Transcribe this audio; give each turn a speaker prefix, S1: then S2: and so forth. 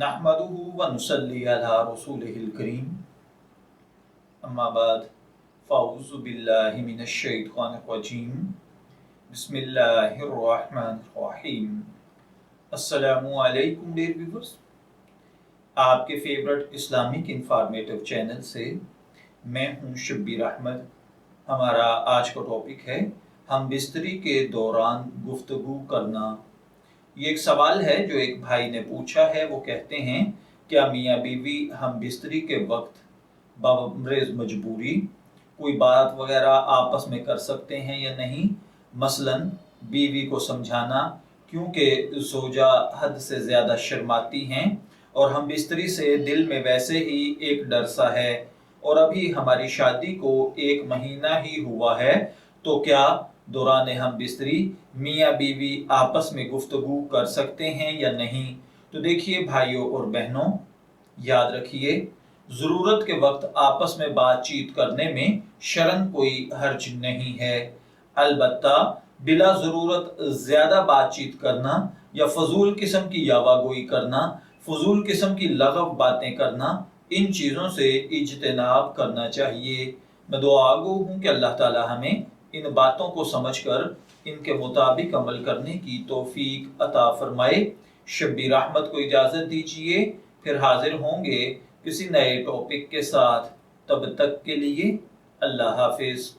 S1: नहमदुहु व नुसल्ली अला रसूलिहिल करीम अम्मा बाद फ़अऊज़ु बिल्लाहि मिनश शैतानिर रजीम बिस्मिल्लाहिर रहमानिर रहीम। अस्सलामु अलैकुम डियर व्यूअर्स, आपके फेवरेट इस्लामिक इंफॉर्मेटिव चैनल से मैं हूं शब्बीर अहमद। हमारा आज का टॉपिक है हम बिस्तरी के दौरान गुफ्तगू करना। ये एक सवाल है जो एक भाई ने पूछा है। वो कहते हैं, क्या मियाँ बीवी हम बिस्तरी के वक्त बावजह मजबूरी कोई बात वगैरह आपस में कर सकते हैं या नहीं? मसलन बीवी को समझाना, क्योंकि ज़ौजा हद से ज़्यादा शर्माती हैं और हम बिस्तरी से दिल में वैसे ही एक डर सा है और अभी हमारी शादी को 1 महीना ही हुआ है, तो क्या दौरान हम बिस्तरी मियाँ बीवी आपस में गुफ्तगू कर सकते हैं या नहीं? तो देखिए भाइयों और बहनों, याद रखिए, ज़रूरत के वक्त आपस में बातचीत करने में शर्म कोई हर्ज नहीं है। अलबत्ता बिला ज़रूरत ज़्यादा बातचीत करना या फजूल किस्म की यावागोई करना, फजूल किस्म की लगव बातें करना, इन चीज़ों से इज्तिनाब करना चाहिए। मैं दुआगो हूँ कि अल्लाह ताला हमें इन बातों को समझकर इनके मुताबिक अमल करने की तौफीक अता फरमाए। शब्बीर अहमद को इजाज़त दीजिए, फिर हाजिर होंगे किसी नए टॉपिक के साथ। तब तक के लिए अल्लाह हाफिज़।